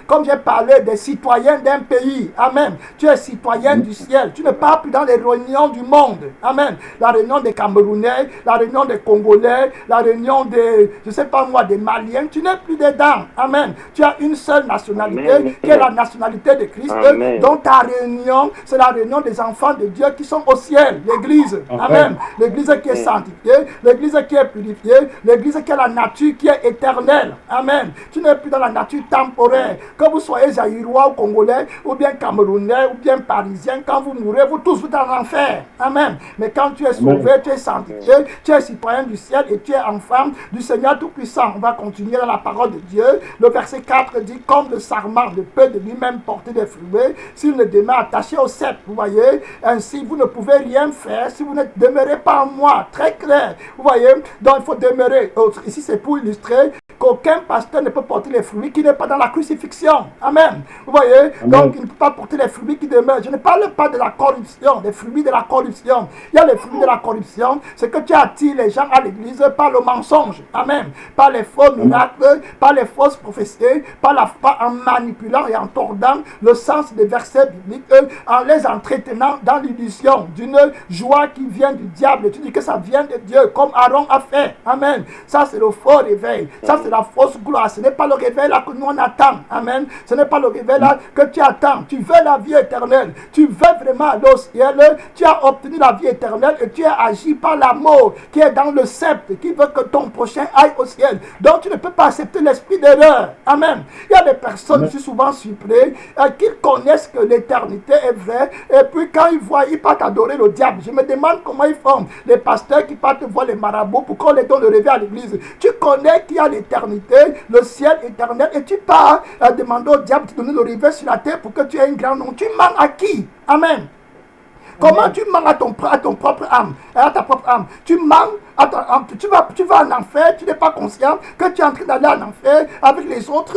comme j'ai parlé, des citoyens d'un pays. Amen. Tu es citoyen du ciel. Tu ne pars plus dans les réunions du monde. Amen. La réunion des Camerounais, la réunion des Congolais, la réunion des, je ne sais pas moi, des Maliens. Tu n'es plus dedans. Amen. Tu as une seule nationalité, qui est la nationalité de Christ. Donc ta réunion, c'est la réunion des enfants de Dieu qui sont au ciel. L'église. Amen. L'église qui est sanctifiée, l'église qui est purifiée, l'église qui a la nature qui est éternelle. Amen. Tu n'es plus dans la nature temporaire. Que vous soyez Zaïrois ou Congolais, ou bien Camerounais, ou bien Parisien, quand vous mourrez, vous tous vous êtes en enfer. Amen. Mais quand tu es sauvé, tu es sanctifié, tu es citoyen du ciel et tu es enfant du Seigneur Tout-Puissant. On va continuer dans la parole de Dieu. Le verset 4 dit, comme le sarment ne peut de lui-même porter des fruits, s'il ne demeure attaché au cep. Vous voyez, ainsi vous ne pouvez rien faire si vous ne demeurez pas en moi. Très clair. Vous voyez, donc il faut demeurer. Ici, c'est pour illustrer qu'aucun pasteur ne peut porter les fruits qui n'est pas dans la crucifixion. Amen. Vous voyez, donc il ne peut pas porter les fruits qui demeurent. Je ne parle pas de la corruption, des fruits de la corruption. Il y a les fruits de la corruption, c'est que tu attires les gens à l'église par le mensonge. Amen. Par les faux miracles, par les fausses prophéties, en manipulant et en tordant le sens des versets bibliques, en les entretenant dans l'illusion d'une joie qui vient du diable. Et tu dis que ça vient de Dieu, comme Aaron a fait. Amen. Ça, c'est le faux réveil. Ça, c'est la fausse gloire. Ce n'est pas le réveil là que nous on attend. Amen. Ce n'est pas le réveil là que tu attends. Tu veux la vie éternelle. Tu veux vraiment aller au ciel. Tu as obtenu la vie éternelle et tu es agi par l'amour qui est dans le sceptre, qui veut que ton prochain aille au ciel. Donc, tu ne peux pas accepter l'esprit d'erreur. Amen. Il y a des personnes, je suis souvent surpris, qui connaissent que l'éternité est vraie et puis quand ils voient, ils partent adorer le diable. Je me demande comment ils font. Les pasteurs qui partent voir les marabouts pour qu'on les donne le réveil à l'église. Tu connais qu'il y a l'éternité, le ciel éternel, et tu pars demander au diable de te donner le réveil sur la terre pour que tu aies un grand nom. Tu mens à qui? Amen. Comment tu mens à ton propre âme, à ta propre âme? Tu mens à ton âme, tu vas en enfer, tu n'es pas conscient que tu es en train d'aller en enfer avec les autres.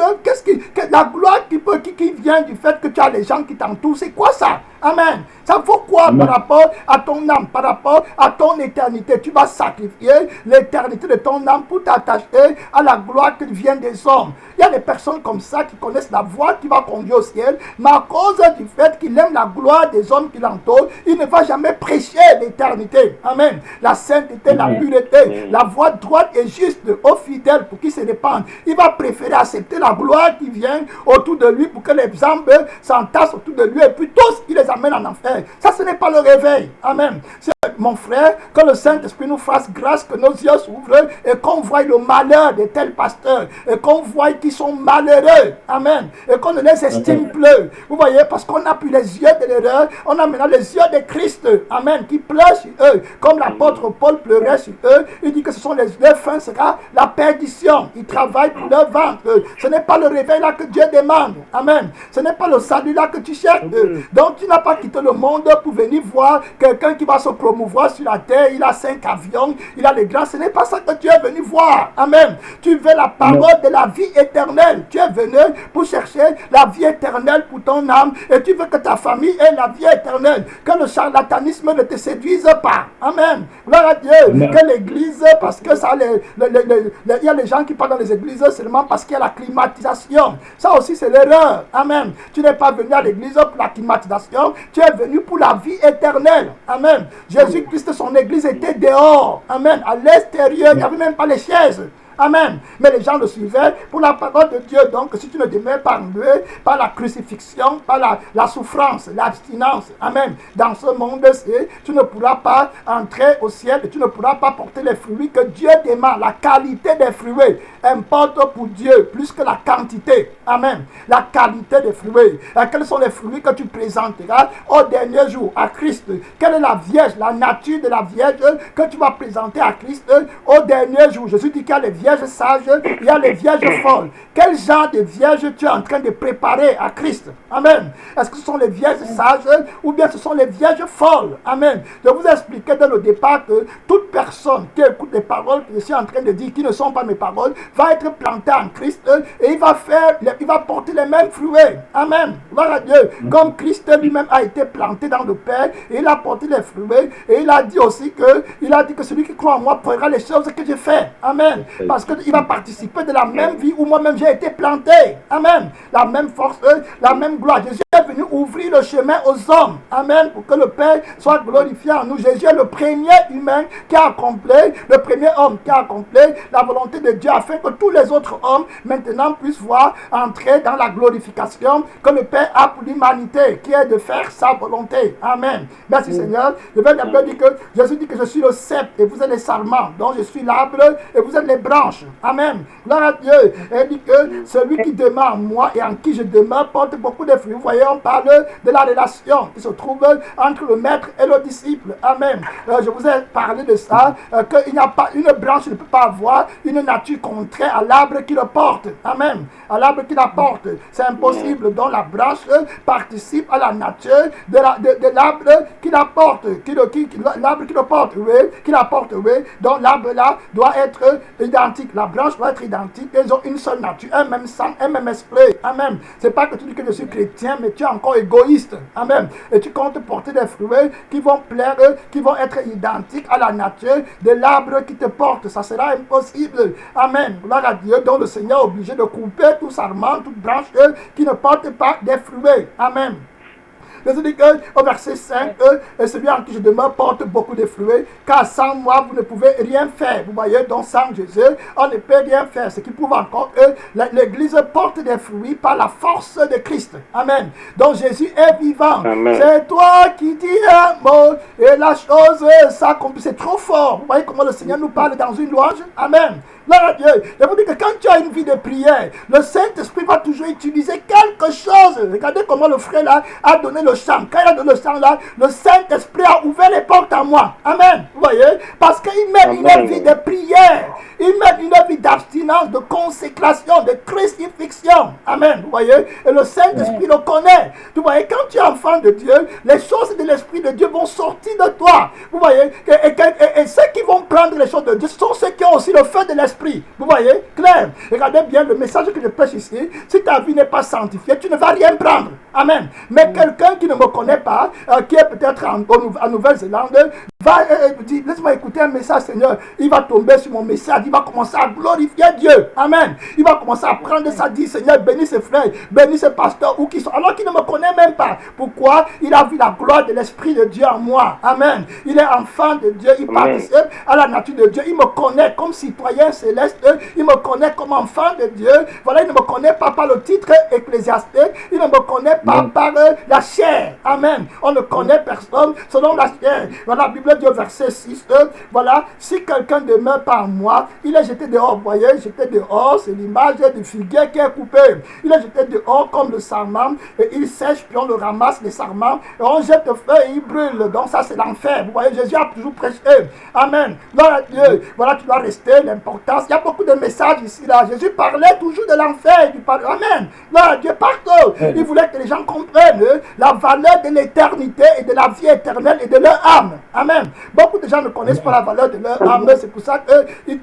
La gloire qui vient du fait que tu as les gens qui t'entourent, c'est quoi ça? Amen. Ça vaut quoi par rapport à ton âme, par rapport à ton éternité? Tu vas sacrifier l'éternité de ton âme pour t'attacher à la gloire qui vient des hommes. Il y a des personnes comme ça qui connaissent la voie qui va conduire au ciel, mais à cause du fait qu'il aime la gloire des hommes qui l'entourent, il ne va jamais prêcher l'éternité. Amen. La sainteté, la pureté, la voie droite et juste aux fidèles pour qu'ils se répandent. Il va préférer accepter la gloire qui vient autour de lui pour que les âmes s'entassent autour de lui et puis tous, il les amène en enfer. Ça, ce n'est pas le réveil. Amen. C'est, mon frère, que le Saint-Esprit nous fasse grâce, que nos yeux s'ouvrent et qu'on voie le malheur de tels pasteurs et qu'on voie qu'ils sont malheureux. Amen. Et qu'on ne les estime plus. Vous voyez, parce qu'on n'a plus les yeux de l'erreur, on a maintenant les yeux de Christ. Amen. Qui pleure sur eux. Comme l'apôtre Paul pleurait sur eux, il dit que ce sont leur fin sera la perdition. Ils travaillent pour leur ventre. Ce n'est pas le réveil là que Dieu demande. Amen. Ce n'est pas le salut là que tu cherches. Donc tu n'as pas quitté le monde pour venir voir quelqu'un qui va se promouvoir sur la terre. Il a 5 avions, il a les grands. Ce n'est pas ça que tu es venu voir. Amen. Tu veux la parole de la vie éternelle. Tu es venu pour chercher la vie éternelle pour ton âme et tu veux que ta famille ait la vie éternelle. Que le charlatanisme ne te séduise pas. Amen. Gloire à Dieu. Que l'église, parce que ça, il y a les gens qui parlent dans les églises seulement parce qu'il y a la climatisation. Ça aussi, c'est l'erreur. Amen. Tu n'es pas venu à l'église pour la climatisation. Tu es venu pour la vie éternelle. Amen. Jésus-Christ, son église était dehors. Amen. À l'extérieur, il n'y avait même pas les chaises. Amen. Mais les gens le suivaient pour la parole de Dieu. Donc, si tu ne demeures pas enlevé par la crucifixion, par la souffrance, l'abstinence, amen, dans ce monde-ci, tu ne pourras pas entrer au ciel et tu ne pourras pas porter les fruits que Dieu demande. La qualité des fruits importe pour Dieu plus que la quantité. Amen. La qualité des fruits. Et quels sont les fruits que tu présenteras au dernier jour à Christ? Quelle est la Vierge, la nature de la Vierge que tu vas présenter à Christ au dernier jour? Jésus dit qu'il y a les vierges sages, il y a les vierges folles. Quel genre de vierges tu es en train de préparer à Christ? Amen. Est-ce que ce sont les vierges sages ou bien ce sont les vierges folles? Amen. Je vous ai expliqué dès le départ que toute personne qui écoute les paroles que je suis en train de dire, qui ne sont pas mes paroles, va être plantée en Christ et il va porter les mêmes fruits. Amen. Gloire à Dieu. Comme Christ lui-même a été planté dans le Père et il a porté les fruits et il a dit aussi que celui qui croit en moi fera les choses que je fais. Amen. Parce qu'il va participer de la même vie où moi-même j'ai été planté. Amen. La même force, la même gloire. Jésus est venu ouvrir le chemin aux hommes. Amen. Pour que le Père soit glorifié en nous. Jésus est le premier humain qui a accompli, le premier homme qui a accompli la volonté de Dieu afin que tous les autres hommes maintenant puissent voir entrer dans la glorification que le Père a pour l'humanité, qui est de faire sa volonté. Amen. Merci Seigneur. Le Père dit que Jésus dit que je suis le cep et vous êtes les sarments. Donc je suis l'arbre et vous êtes les branches. Amen. Gloire à Dieu. Et il dit que celui qui demeure en moi et en qui je demeure porte beaucoup de fruits. Vous voyez, on parle de la relation qui se trouve entre le maître et le disciple. Amen. Je vous ai parlé de ça, qu'il n'y a pas une branche ne peut pas avoir une nature contraire à l'arbre qui le porte. Amen. À l'arbre qui la porte. C'est impossible. Donc la branche participe à la nature de l'arbre qui la porte. L'arbre qui le porte, oui. Qui la porte, oui. Donc l'arbre là doit être identique. La branche doit être identique. Ils ont une seule nature, un même sang, un même esprit. Amen. C'est pas que tu dis que je suis chrétien, mais tu es encore égoïste. Amen. Et tu comptes porter des fruits qui vont plaire, qui vont être identiques à la nature de l'arbre qui te porte. Ça sera impossible. Amen. Gloire à Dieu. Donc le Seigneur est obligé de couper tout sarment, toute branche qui ne porte pas des fruits. Amen. Jésus dit au verset 5, et celui en qui je demeure porte beaucoup de fruits, car sans moi vous ne pouvez rien faire. Vous voyez, donc sans Jésus, on ne peut rien faire. Ce qui prouve encore que l'Église porte des fruits par la force de Christ. Amen. Donc Jésus est vivant. C'est toi qui dis un mot et la chose s'accomplit. C'est trop fort. Vous voyez comment le Seigneur nous parle dans une louange. Amen. Gloire à Dieu. Je vous dis que quand tu as une vie de prière, le Saint-Esprit va toujours utiliser quelque chose. Regardez comment le frère là a donné le chant. Quand il a donné le chant là, le Saint-Esprit a ouvert les portes à moi. Amen. Vous voyez? Parce qu'il met une vie de prière. Il met une vie d'abstinence, de consécration, de crucifixion. Amen. Vous voyez? Et le Saint-Esprit le connaît. Vous voyez, quand tu es enfant de Dieu, les choses de l'Esprit de Dieu vont sortir de toi. Vous voyez? Et ceux qui vont prendre les choses de Dieu sont ceux qui ont aussi le feu de l'Esprit. Vous voyez? Clair. Regardez bien le message que je prêche ici. Si ta vie n'est pas sanctifiée, tu ne vas rien prendre. Amen. Mais quelqu'un qui ne me connaît pas, qui est peut-être en Nouvelle-Zélande, va dire, laisse-moi écouter un message, Seigneur. Il va tomber sur mon message. Il va commencer à glorifier Dieu. Amen. Il va commencer à prendre ça, dire, Seigneur, bénis ses frères, bénis ses pasteurs, où qu'ils sont. Alors qu'il ne me connaît même pas. Pourquoi? Il a vu la gloire de l'Esprit de Dieu en moi. Amen. Il est enfant de Dieu. Il participe à la nature de Dieu. Il me connaît comme citoyen céleste. Il me connaît comme enfant de Dieu. Voilà, il ne me connaît pas par le titre ecclésiastique. Il ne me connaît pas par la chair. Amen. On ne connaît personne selon la chair. Voilà, la Bible dit au verset 6. Voilà, si quelqu'un ne demeure pas en moi, il est jeté dehors. Vous voyez, jeté dehors, c'est l'image du figuier qui est coupé. Il est jeté dehors comme le sarment. Et il sèche, puis on le ramasse, les sarments. Et on jette le feu et il brûle. Donc ça, c'est l'enfer. Vous voyez, Jésus a toujours prêché. Amen. Gloire à Dieu. Voilà, tu dois rester, l'importance. Il y a beaucoup de messages ici, là. Jésus parlait toujours de l'enfer. Amen. Gloire à Dieu partout. Il voulait que les gens comprennent la valeur de l'éternité et de la vie éternelle et de leur âme. Amen. Beaucoup de gens ne connaissent pas la valeur de leur âme. C'est pour ça qu'ils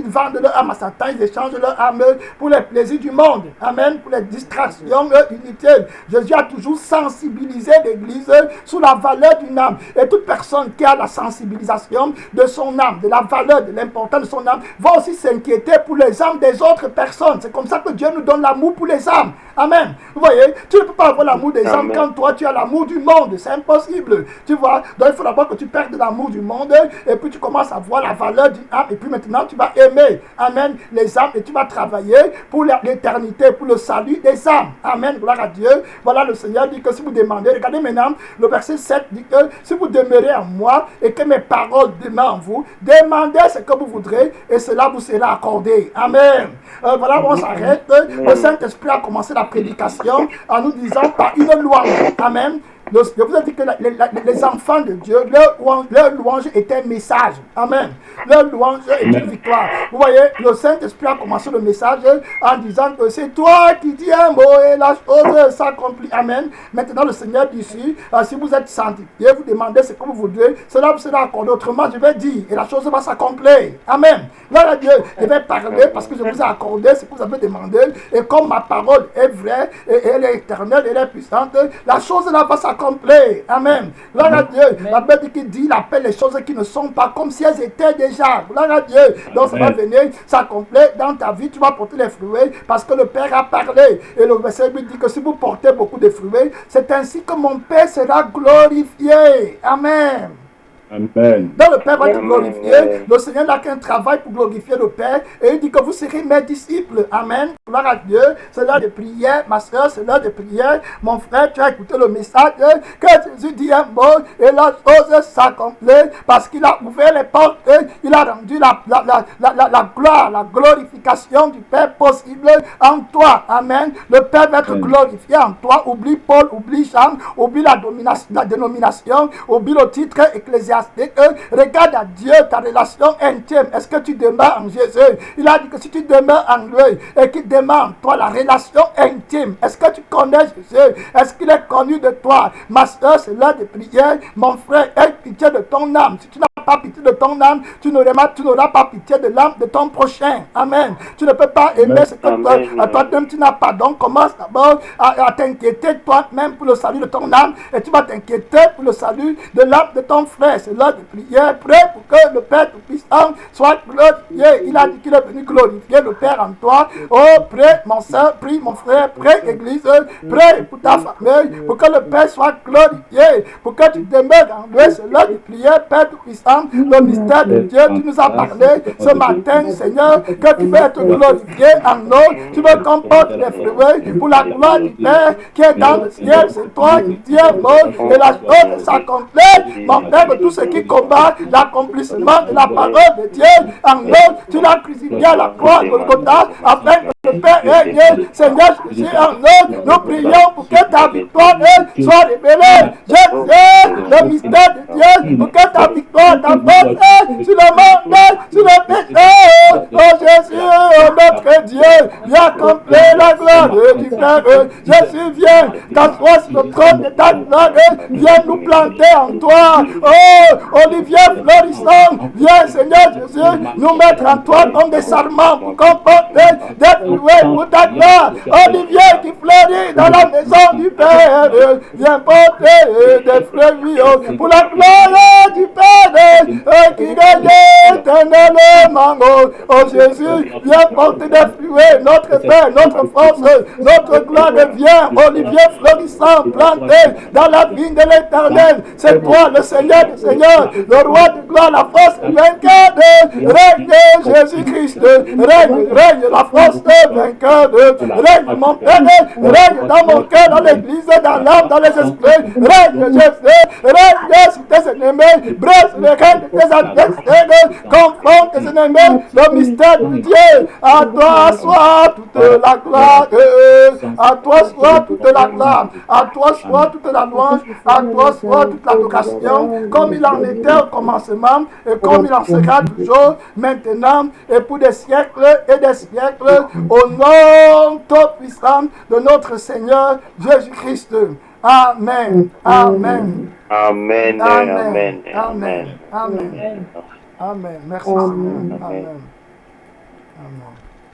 vendent leur âme à Satan. Ils échangent leur âme pour les plaisirs du monde. Amen. Pour les distractions inutiles. Jésus a toujours sensibilisé l'Église sur la valeur d'une âme. Et toute personne qui a la sensibilisation de son âme, de la valeur, de l'importance de son âme, va aussi s'inquiéter pour les âmes des autres personnes. C'est comme ça que Dieu nous donne l'amour pour les âmes. Amen. Vous voyez, tu ne peux pas avoir l'amour des âmes quand toi tu as l'amour du monde. C'est impossible. Tu vois, donc il faut d'abord que tu perdes l'amour du monde et puis tu commences à voir la valeur d'une âme et puis maintenant tu vas aimer. Amen. Les âmes et tu vas travailler pour l'éternité, pour le salut des âmes. Amen. Gloire à Dieu. Voilà, le Seigneur dit que si vous demandez, regardez maintenant, le verset 7 dit que si vous demeurez en moi et que mes paroles demeurent en vous, demandez ce que vous voudrez et cela vous sera accordé. Amen. Voilà, on s'arrête. Le Saint-Esprit a commencé la prédication en nous disant par une louange. Amen. Je vous ai dit que les enfants de Dieu, leur louange est un message. Amen. Leur louange est une victoire. Vous voyez, le Saint-Esprit a commencé le message en disant que c'est toi qui dis un mot et la chose s'accomplit. Amen. Maintenant, le Seigneur dit ici, si vous êtes sanctifiés, vous demandez ce que vous voudrez, cela vous sera accordé. Autrement, je vais dire et la chose va s'accomplir. Amen. Là, Dieu, je vais parler parce que je vous ai accordé ce que vous avez demandé. Et comme ma parole est vraie, et elle est éternelle, elle est puissante, la chose là va s'accomplir. Amen. Gloire à Dieu. La Bible dit il appelle les choses qui ne sont pas comme si elles étaient déjà. Gloire à Dieu. Donc ça va venir s'accomplir dans ta vie. Tu vas porter les fruits parce que le Père a parlé. Et le verset lui dit que si vous portez beaucoup de fruits, c'est ainsi que mon Père sera glorifié. Amen. Amen. Donc le Père va te glorifier. Le Seigneur n'a qu'un travail pour glorifier le Père. Et il dit que vous serez mes disciples. Amen. Gloire à Dieu. C'est l'heure de prière. Ma soeur, c'est l'heure de prière. Mon frère, tu as écouté le message. Que Jésus dit un mot et la chose s'accomplit. Parce qu'il a ouvert les portes. Il a rendu la gloire, la glorification du Père possible en toi. Amen. Le Père va te glorifier en toi. Oublie Paul, oublie Jean, oublie la dénomination, oublie le titre ecclésiastique. Regarde à Dieu ta relation intime. Est-ce que tu demeures en Jésus? Il a dit que si tu demeures en lui et qu'il demeure en toi la relation intime, est-ce que tu connais Jésus? Est-ce qu'il est connu de toi? Ma soeur, c'est l'heure de prière. Mon frère, aie pitié de ton âme. Si tu n'as pas pitié de ton âme, tu n'auras pas pitié de l'âme de ton prochain. Amen. Tu ne peux pas aimer ce que toi-même tu n'as pas. Donc commence d'abord à t'inquiéter toi-même pour le salut de ton âme et tu vas t'inquiéter pour le salut de l'âme de ton frère. C'est l'heure de prière. Prie pour que le Père Tout-Puissant soit glorifié. Il a dit qu'il est venu glorifier le Père en toi. Oh, prie, mon soeur, prie, mon frère, prie. prie, Église, prie pour ta famille, pour que le Père soit glorifié, pour que tu demeures dans lui. C'est l'heure de prière, Père Tout-Puissant, le mystère de Dieu. Tu nous as parlé ce matin, Seigneur, que tu veux être glorifié en nous. Tu veux qu'on porte les fruits pour la gloire du Père qui est dans le ciel. C'est toi qui tiens mot et la chose s'accomplit. Mon Père, tout ce qui combat l'accomplissement de la parole de Dieu en nous, tu l'as crucifié à la croix de Golgotha afin que le Père règne. Seigneur Jésus, en nous prions pour que ta victoire soit révélée. Jésus, le mystère de Dieu, pour que ta victoire, ta force sur le monde, sur le péché. Oh Jésus, oh notre Dieu, viens accomplir la gloire du Père. Jésus, viens, t'asseoir sur le trône de ta gloire. Viens nous planter en toi. Oh, Olivier florissant, viens, Seigneur Jésus, nous mettre en toi comme des sarments pour qu'on porte des fruits pour ta gloire. Olivier qui fleurit dans la maison du Père, viens porter des fruits pour la gloire du Père qui règne éternellement. Oh Jésus, viens porter des fruits, notre Père, notre force, notre gloire vient, Olivier florissant, planté dans la vigne de l'Éternel. C'est toi le Seigneur des Seigneurs, le roi de gloire, la force vainqueur. Règne Jésus-Christ, règne la force vainqueur. Règne mon Père, règne dans mon cœur, dans l'église, dans l'âme, dans les esprits. Règne Jésus, règne sur tes ennemis, brise les règnes de tes adversaires, confronte tes ennemis, le mystère de Dieu. À toi soit toute la gloire, à toi soit toute la gloire, à toi soit toute la louange, à toi soit toute l'adoration, comme il en était au commencement, et comme il en sera toujours, maintenant, et pour des siècles et des siècles, au nom tout-puissant de notre Seigneur Jésus-Christ. Amen. Amen. Amen. Amen. Amen. Amen. Amen. Merci Seigneur. Amen. Amen.